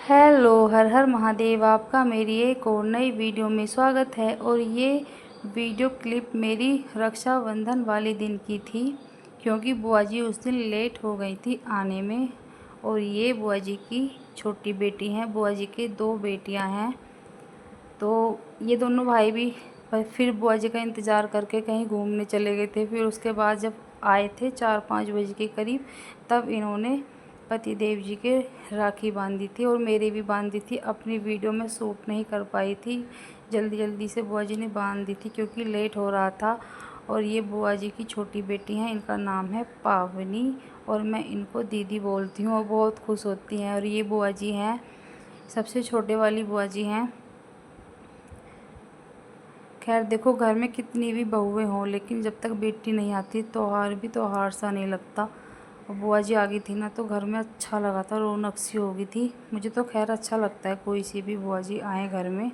Hello, हर हर महादेव। आपका मेरी एक और नई वीडियो में स्वागत है। और ये वीडियो क्लिप मेरी रक्षाबंधन वाले दिन की थी, क्योंकि बुआ जी उस दिन लेट हो गई थी आने में। और ये बुआ जी की छोटी बेटी हैं। बुआ जी के दो बेटियां हैं, तो ये दोनों भाई भी फिर बुआ जी का इंतज़ार करके कहीं घूमने चले गए थे। फिर उसके बाद जब आए थे 4-5 बजे के करीब, तब इन्होंने पति देव जी के राखी बांधी थी और मेरी भी बांधी थी। अपनी वीडियो में शूट नहीं कर पाई थी, जल्दी जल्दी से बुआ जी ने बांध दी थी क्योंकि लेट हो रहा था। और ये बुआ जी की छोटी बेटी हैं, इनका नाम है पावनी, और मैं इनको दीदी बोलती हूँ और बहुत खुश होती हैं। और ये बुआ जी हैं, सबसे छोटे वाली बुआ जी हैं। खैर देखो, घर में कितनी भी बहुएं हों, लेकिन जब तक बेटी नहीं आती त्योहार भी त्योहार सा नहीं लगता। और बुआ जी आ गई थी ना, तो घर में अच्छा लगा था, रौनक सी हो गई थी। मुझे तो खैर अच्छा लगता है कोई सी भी बुआ जी आए घर में।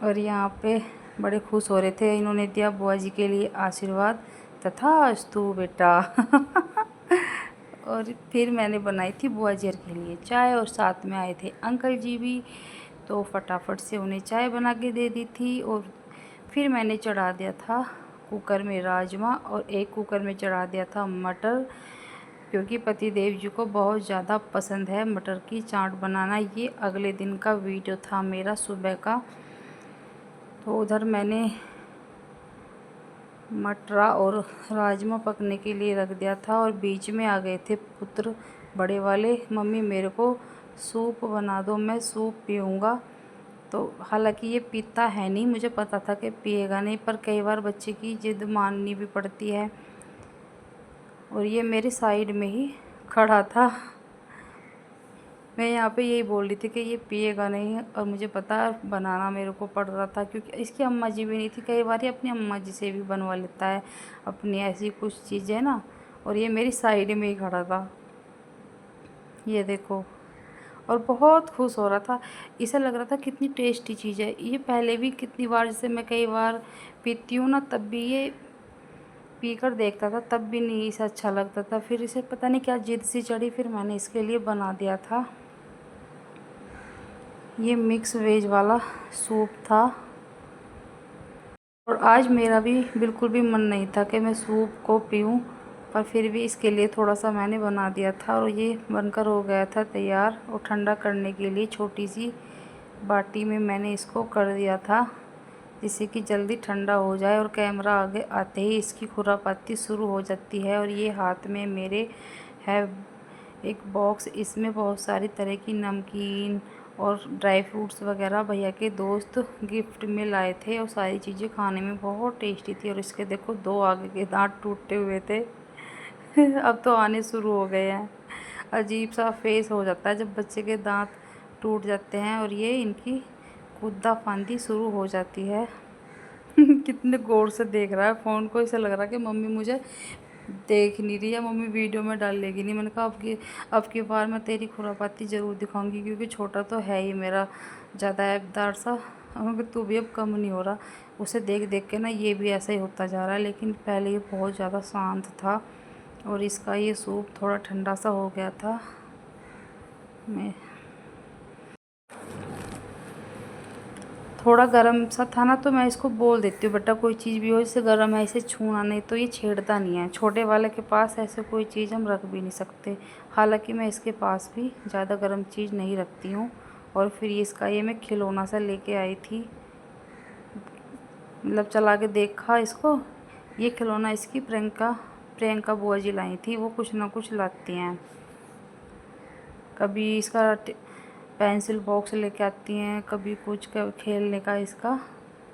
और यहाँ पे बड़े खुश हो रहे थे। इन्होंने दिया बुआ जी के लिए आशीर्वाद, तथास्तु बेटा। और फिर मैंने बनाई थी बुआ जी के लिए चाय, और साथ में आए थे अंकल जी भी, तो फटाफट से उन्हें चाय बना के दे दी थी। और फिर मैंने चढ़ा दिया था कुकर में राजमा, और एक कुकर में चढ़ा दिया था मटर, क्योंकि पति देव जी को बहुत ज़्यादा पसंद है मटर की चाट बनाना। ये अगले दिन का वीडियो था मेरा, सुबह का। तो उधर मैंने मटरा और राजमा पकने के लिए रख दिया था, और बीच में आ गए थे पुत्र बड़े वाले, मम्मी मेरे को सूप बना दो, मैं सूप पीऊँगा। तो हालांकि ये पीता है नहीं, मुझे पता था कि पिएगा नहीं, पर कई बार बच्चे की जिद माननी भी पड़ती है। और ये मेरे साइड में ही खड़ा था। मैं यहाँ पे यही बोल रही थी कि ये पिएगा नहीं, और मुझे पता बनाना मेरे को पड़ रहा था, क्योंकि इसकी अम्मा जी भी नहीं थी। कई बार ये अपनी अम्मा जी से भी बनवा लेता है अपनी ऐसी कुछ चीज़ें ना। और ये मेरी साइड में ही खड़ा था, ये देखो। और बहुत खुश हो रहा था, इसे लग रहा था कितनी टेस्टी चीज़ है ये। पहले भी कितनी बार, जैसे मैं कई बार पीती हूँ ना, तब भी ये पीकर देखता था, तब भी नहीं इसे अच्छा लगता था। फिर इसे पता नहीं क्या जिद सी चढ़ी, फिर मैंने इसके लिए बना दिया था। ये मिक्स वेज वाला सूप था। और आज मेरा भी बिल्कुल भी मन नहीं था कि मैं सूप को पीऊँ, पर फिर भी इसके लिए थोड़ा सा मैंने बना दिया था। और ये बनकर हो गया था तैयार। और ठंडा करने के लिए छोटी सी बाटी में मैंने इसको कर दिया था, जिससे कि जल्दी ठंडा हो जाए। और कैमरा आगे आते ही इसकी खुरापाती शुरू हो जाती है। और ये हाथ में मेरे है एक बॉक्स, इसमें बहुत सारी तरह की नमकीन और ड्राई फ्रूट्स वगैरह भैया के दोस्त गिफ्ट में लाए थे, और सारी चीज़ें खाने में बहुत टेस्टी थी। और इसके देखो दो आगे के दांत टूटे हुए थे। अब तो आने शुरू हो गए हैं। अजीब सा फेस हो जाता है जब बच्चे के दांत टूट जाते हैं। और ये इनकी कूदा फांदी शुरू हो जाती है। कितने गौर से देख रहा है फ़ोन को, ऐसा लग रहा है कि मम्मी मुझे देख नहीं रही है, मम्मी वीडियो में डाल लेगी नहीं। मैंने कहा अब की बार मैं तेरी खुरापाती ज़रूर दिखाऊंगी, क्योंकि छोटा तो है ही मेरा ज़्यादा ऐबदार सा। मगर तू भी अब कम नहीं हो रहा। उसे देख देख के ना ये भी ऐसा ही होता जा रहा है, लेकिन पहले ये बहुत ज़्यादा शांत था। और इसका ये सूप थोड़ा ठंडा सा हो गया था। मैं थोड़ा गर्म सा था ना, तो मैं इसको बोल देती हूँ बेटा कोई चीज़ भी हो जैसे गर्म है इसे छूना नहीं, तो ये छेड़ता नहीं है। छोटे वाले के पास ऐसे कोई चीज़ हम रख भी नहीं सकते। हालांकि मैं इसके पास भी ज़्यादा गर्म चीज़ नहीं रखती हूँ। और फिर इसका ये मैं खिलौना सा लेके आई थी, मतलब चला के देखा इसको। ये खिलौना इसकी प्रियंका बुआ जी लाई थी। वो कुछ ना कुछ लाती हैं, कभी इसका पेंसिल बॉक्स लेके आती हैं, कभी कुछ खेलने का इसका,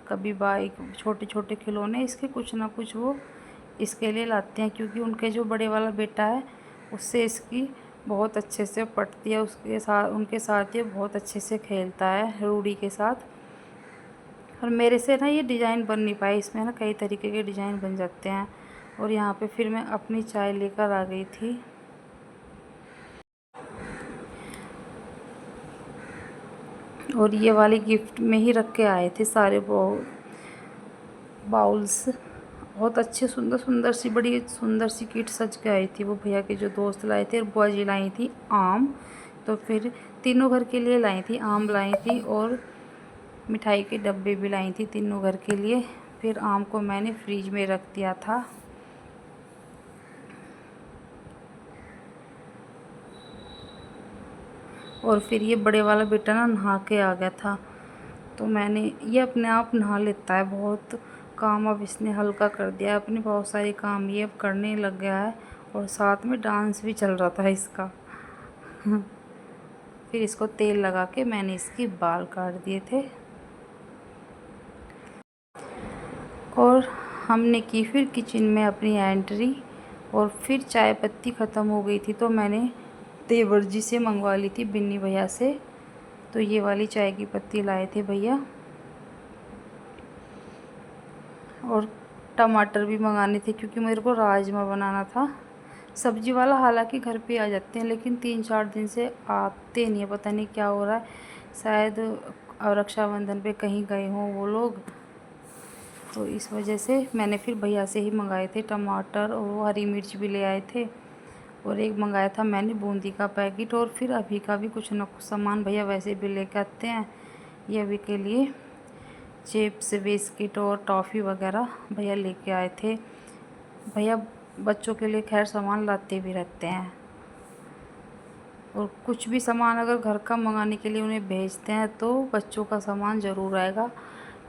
कभी बाइक, छोटे छोटे खिलौने इसके कुछ ना कुछ वो इसके लिए लाते हैं। क्योंकि उनके जो बड़े वाला बेटा है उससे इसकी बहुत अच्छे से पटती है, उसके साथ उनके साथ ये बहुत अच्छे से खेलता है रूडी के साथ। और मेरे से ना ये डिज़ाइन बन नहीं पाए, इसमें ना कई तरीके के डिज़ाइन बन जाते हैं। और यहाँ पे फिर मैं अपनी चाय लेकर आ गई थी। और ये वाली गिफ्ट में ही रख के आए थे सारे बाउल्स। बहुत अच्छे सुंदर सुंदर सी, बड़ी सुंदर सी किट सज के आई थी। वो भैया के जो दोस्त लाए थे, और बुआ जी लाई थी आम, तो फिर तीनों घर के लिए लाई थी, आम लाई थी और मिठाई के डब्बे भी लाई थी तीनों घर के लिए। फिर आम को मैंने फ्रिज में रख दिया था। और फिर ये बड़े वाला बेटा ना नहा के आ गया था, तो मैंने ये अपने आप नहा लेता है, बहुत काम अब इसने हल्का कर दिया है, अपने बहुत सारे काम ये अब करने लग गया है। और साथ में डांस भी चल रहा था इसका। फिर इसको तेल लगा के मैंने इसके बाल काट दिए थे। और हमने की फिर किचन में अपनी एंट्री। और फिर चाय पत्ती ख़त्म हो गई थी, तो मैंने देवर जी से मंगवा ली थी, बिन्नी भैया से। तो ये वाली चाय की पत्ती लाए थे भैया। और टमाटर भी मंगाने थे क्योंकि मेरे को राजमा बनाना था। सब्जी वाला हालांकि घर पे आ जाते हैं, लेकिन 3-4 दिन से आते नहीं है, पता नहीं क्या हो रहा है। शायद रक्षाबंधन पे कहीं गए हों वो लोग, तो इस वजह से मैंने फिर भैया से ही मंगाए थे टमाटर, और वो हरी मिर्च भी ले आए थे। और एक मंगाया था मैंने बूंदी का पैकेट। और फिर अभी का भी कुछ न कुछ सामान भैया वैसे भी लेके आते हैं। ये अभी के लिए चिप्स, बिस्किट और टॉफ़ी वगैरह भैया लेके आए थे। भैया बच्चों के लिए खैर सामान लाते भी रहते हैं। और कुछ भी सामान अगर घर का मंगाने के लिए उन्हें भेजते हैं तो बच्चों का सामान ज़रूर आएगा।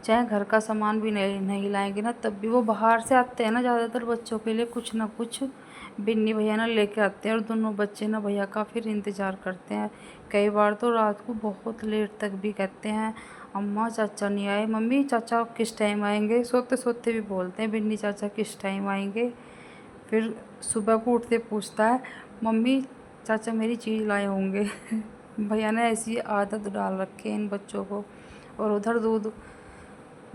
चाहे घर का सामान भी नहीं लाएंगे ना, तब भी वो बाहर से आते हैं ना, ज़्यादातर बच्चों के लिए कुछ ना कुछ बिन्नी भैया ना लेके आते हैं। और दोनों बच्चे ना भैया का फिर इंतज़ार करते हैं। कई बार तो रात को बहुत लेट तक भी कहते हैं, अम्मा चाचा नहीं आए, मम्मी चाचा किस टाइम आएंगे। सोते सोते भी बोलते हैं बिन्नी चाचा किस टाइम आएंगे। फिर सुबह को उठते पूछता है, मम्मी चाचा मेरी चीज़ लाए होंगे। भैया ने ऐसी आदत डाल रखी है इन बच्चों को। और उधर दूध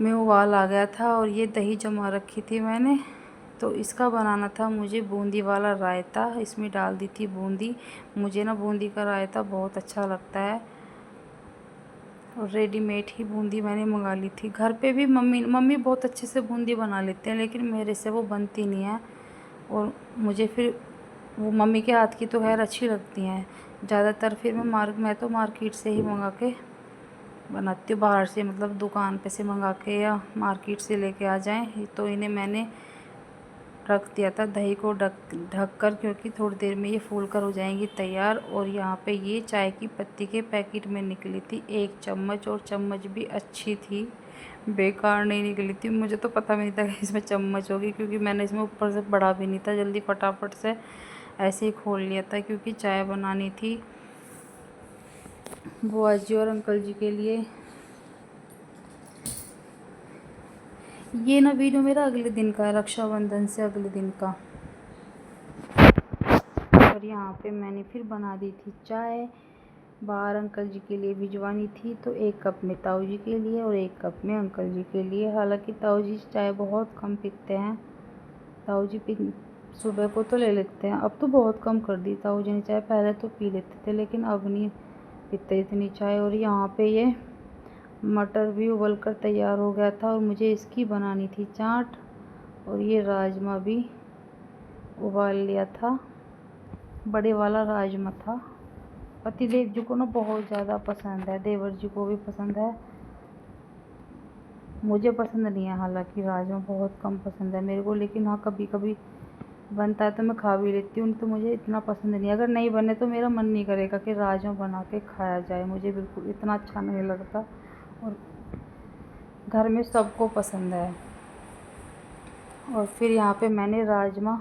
में उबाल आ गया था और ये दही जमा रखी थी मैंने, तो इसका बनाना था मुझे बूंदी वाला रायता। इसमें डाल दी थी बूंदी। मुझे ना बूंदी का रायता बहुत अच्छा लगता है। और रेडीमेड ही बूंदी मैंने मंगा ली थी। घर पे भी मम्मी बहुत अच्छे से बूंदी बना लेते हैं, लेकिन मेरे से वो बनती नहीं है। और मुझे फिर वो मम्मी के हाथ की तो खैर अच्छी लगती हैं ज़्यादातर। फिर मैं तो मार्केट से ही मंगा के बनाती हूँ, बाहर से मतलब दुकान पे से मंगा के या मार्केट से लेके आ जाएं। तो इन्हें मैंने रख दिया था दही को ढक कर, क्योंकि थोड़ी देर में ये फूल कर हो जाएंगी तैयार। और यहाँ पे ये चाय की पत्ती के पैकेट में निकली थी 1 चम्मच, और चम्मच भी अच्छी थी, बेकार नहीं निकली थी। मुझे तो पता भी नहीं था कि इसमें चम्मच होगी, क्योंकि मैंने इसमें ऊपर से बढ़ा भी नहीं था, जल्दी फटाफट से ऐसे ही खोल लिया था, क्योंकि चाय बनानी थी बुआ जी और अंकल जी के लिए। ये ना वीडियो मेरा अगले दिन का है, रक्षाबंधन से अगले दिन का। और यहाँ पे मैंने फिर बना दी थी चाय। बाहर अंकल जी के लिए भिजवानी थी, तो 1 कप में ताऊ जी के लिए और 1 कप में अंकल जी के लिए। हालांकि ताऊ जी चाय बहुत कम पीते हैं। ताऊ जी सुबह को तो ले लेते हैं, अब तो बहुत कम कर दी ताऊ जी ने चाय। पहले तो पी लेते थे, लेकिन अब नहीं पीते इतनी चाय। और यहाँ पे ये मटर भी उबल कर तैयार हो गया था, और मुझे इसकी बनानी थी चाट। और ये राजमा भी उबाल लिया था, बड़े वाला राजमा था। पति देव जी को ना बहुत ज़्यादा पसंद है, देवर जी को भी पसंद है, मुझे पसंद नहीं है। हालांकि राजमा बहुत कम पसंद है मेरे को, लेकिन हाँ कभी कभी बनता है तो मैं खा भी लेती हूँ। तो मुझे इतना पसंद नहीं, अगर नहीं बने तो मेरा मन नहीं करेगा कि राजमा बना के खाया जाए, मुझे बिल्कुल इतना अच्छा नहीं लगता। और घर में सबको पसंद है। और फिर यहाँ पे मैंने राजमा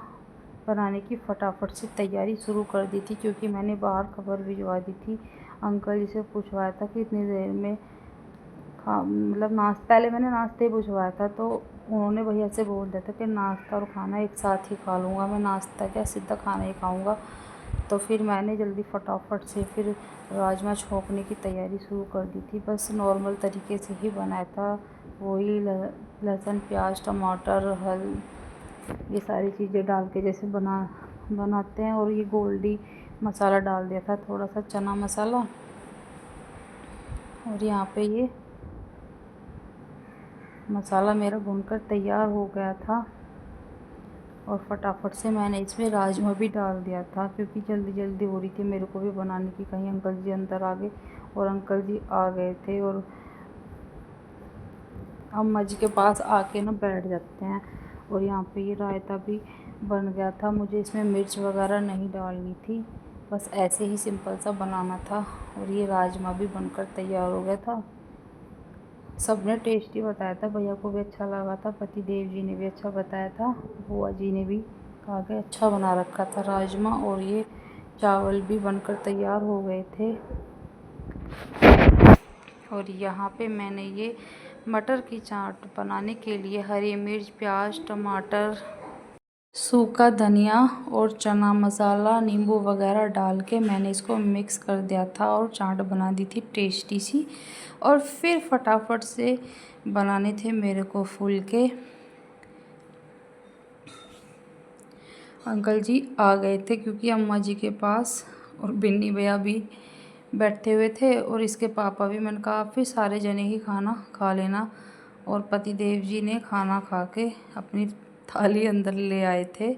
बनाने की फटाफट से तैयारी शुरू कर दी थी, क्योंकि मैंने बाहर खबर भिजवा दी थी। अंकल जी से पूछवाया था कि इतनी देर में मतलब पहले मैंने नाश्ते ही पूछवाया था, तो उन्होंने भैया से बोल दिया था कि नाश्ता और खाना एक साथ ही खा लूँगा मैं, नाश्ता क्या सीधा खाना ही खाऊँगा। तो फिर मैंने जल्दी फटाफट से फिर राजमा छोंकने की तैयारी शुरू कर दी थी। बस नॉर्मल तरीके से ही बनाया था, वही लहसुन, प्याज, टमाटर, ये सारी चीज़ें डाल के जैसे बनाते हैं। और ये गोल्डी मसाला डाल दिया था, थोड़ा सा चना मसाला। और यहाँ पे ये मसाला मेरा भुनकर तैयार हो गया था। और फटाफट से मैंने इसमें राजमा भी डाल दिया था, क्योंकि जल्दी जल्दी हो रही थी मेरे को भी बनाने की। कहीं अंकल जी अंदर आ गए, और अंकल जी आ गए थे और अम्मा जी के पास आके ना बैठ जाते हैं। और यहाँ पे ये रायता भी बन गया था। मुझे इसमें मिर्च वगैरह नहीं डालनी थी, बस ऐसे ही सिंपल सा बनाना था। और ये राजमा भी बनकर तैयार हो गया था। सब ने टेस्टी बताया था, भैया को भी अच्छा लगा था, पति देव जी ने भी अच्छा बताया था, बुआ जी ने भी कहा कि अच्छा बना रखा था राजमा। और ये चावल भी बनकर तैयार हो गए थे। और यहाँ पे मैंने ये मटर की चाट बनाने के लिए हरी मिर्च, प्याज, टमाटर, सूखा धनिया और चना मसाला, नींबू वगैरह डाल के मैंने इसको मिक्स कर दिया था और चाट बना दी थी टेस्टी सी। और फिर फटाफट से बनाने थे मेरे को फुलके। अंकल जी आ गए थे क्योंकि अम्मा जी के पास, और बिन्नी भैया भी बैठे हुए थे, और इसके पापा भी। मैंने कहा फिर सारे जने ही खाना खा लेना। और पति देव जी ने खाना खा के अपनी थाली अंदर ले आए थे।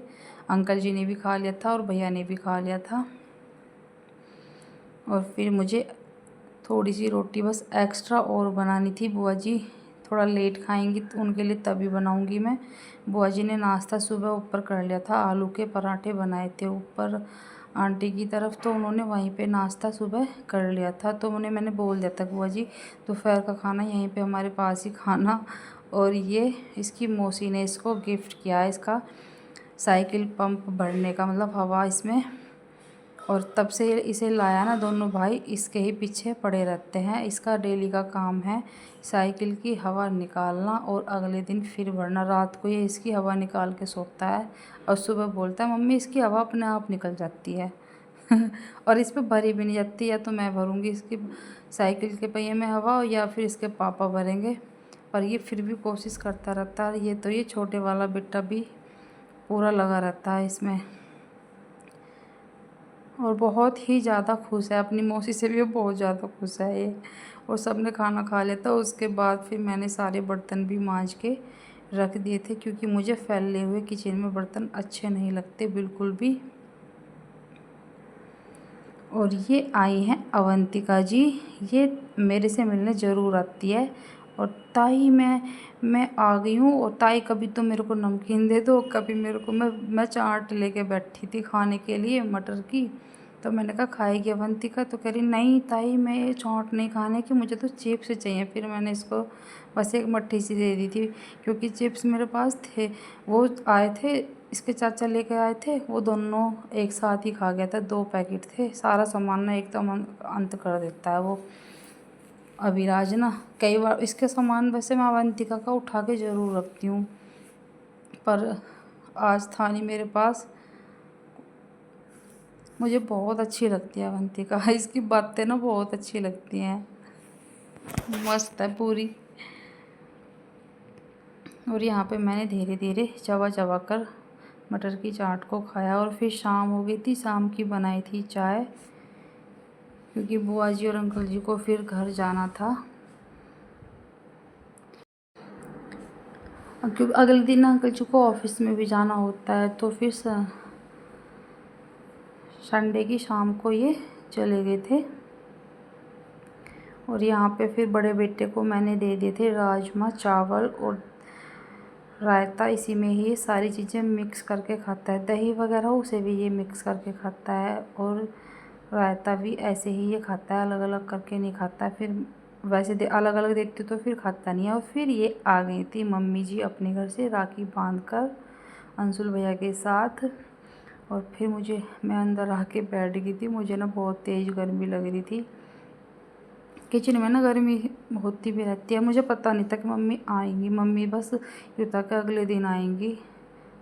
अंकल जी ने भी खा लिया था और भैया ने भी खा लिया था। और फिर मुझे थोड़ी सी रोटी बस एक्स्ट्रा और बनानी थी। बुआ जी थोड़ा लेट खाएंगी तो उनके लिए तभी बनाऊंगी मैं। बुआ जी ने नाश्ता सुबह ऊपर कर लिया था, आलू के पराठे बनाए थे ऊपर आंटी की तरफ, तो उन्होंने वहीं पे नाश्ता सुबह कर लिया था। तो मैंने बोल दिया था बुआ जी दोपहर का खाना यहीं पे हमारे पास ही खाना। और ये इसकी मौसी ने इसको गिफ्ट किया है, इसका साइकिल पंप भरने का, मतलब हवा इसमें। और तब से इसे लाया ना, दोनों भाई इसके ही पीछे पड़े रहते हैं। इसका डेली का काम है साइकिल की हवा निकालना, और अगले दिन फिर भरना। रात को ये इसकी हवा निकाल के सोता है, और सुबह बोलता है मम्मी इसकी हवा अपने आप निकल जाती है। और इस पर भरी भी नहीं जाती, या तो मैं भरूंगी इसकी साइकिल के पहिए में हवा, या फिर इसके पापा भरेंगे। पर ये फिर भी कोशिश करता रहता है। ये छोटे वाला बेटा भी पूरा लगा रहता है इसमें, और बहुत ही ज़्यादा खुश है। अपनी मौसी से भी बहुत ज़्यादा खुश है ये। और सब ने खाना खा लिया था। उसके बाद फिर मैंने सारे बर्तन भी मांज के रख दिए थे, क्योंकि मुझे फैले हुए किचन में बर्तन अच्छे नहीं लगते बिल्कुल भी। और ये आई हैं अवंतिका जी, ये मेरे से मिलने ज़रूर आती है। और ताई मैं आ गई हूँ, और ताई कभी तो मेरे को नमकीन दे दो, कभी मेरे को मैं चाट लेके बैठी थी खाने के लिए मटर की। तो मैंने कहा खाएगी अवंतिका? तो कह रही नहीं ताई मैं ये चाट नहीं खाने की, मुझे तो चिप्स चाहिए। फिर मैंने इसको बस एक मट्ठी सी दे दी थी, क्योंकि चिप्स मेरे पास थे। वो आए थे, इसके चाचा लेके आए थे, वो दोनों एक साथ ही खा गया था। 2 पैकेट थे। सारा सामान ना एकदम अंत कर देता है वो अभिराज ना। कई बार इसके सामान वैसे मैं अवंतिका का उठा के ज़रूर रखती हूँ, पर आज था नहीं मेरे पास। मुझे बहुत अच्छी लगती है अवंतिका, इसकी बातें ना बहुत अच्छी लगती हैं, मस्त है पूरी। और यहाँ पे मैंने धीरे धीरे चबा चबा कर मटर की चाट को खाया। और फिर शाम हो गई थी, शाम की बनाई थी चाय, क्योंकि बुआ जी और अंकल जी को फिर घर जाना था। क्योंकि अगले दिन अंकल जी को ऑफिस में भी जाना होता है, तो फिर संडे की शाम को ये चले गए थे। और यहाँ पे फिर बड़े बेटे को मैंने दे दिए थे राजमा चावल और रायता। इसी में ही सारी चीज़ें मिक्स करके खाता है, दही वगैरह उसे भी ये मिक्स करके खाता है, और रायता भी ऐसे ही ये खाता है, अलग अलग करके नहीं खाता है। फिर वैसे अलग अलग देती तो फिर खाता नहीं है। और फिर ये आ गई थी मम्मी जी अपने घर से राखी बांध कर अंशुल भैया के साथ। और फिर मैं अंदर आके बैठ गई थी। मुझे ना बहुत तेज़ गर्मी लग रही थी। किचन में ना गर्मी होती भी रहती है। मुझे पता नहीं था कि मम्मी आएंगी, मम्मी बस यूँ था कि अगले दिन आएंगी।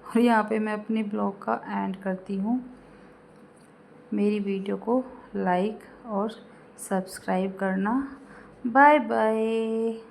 और यहाँ पे मैं अपनी ब्लॉग का एंड करती हूँ। मेरी वीडियो को लाइक और सब्सक्राइब करना। Bye bye.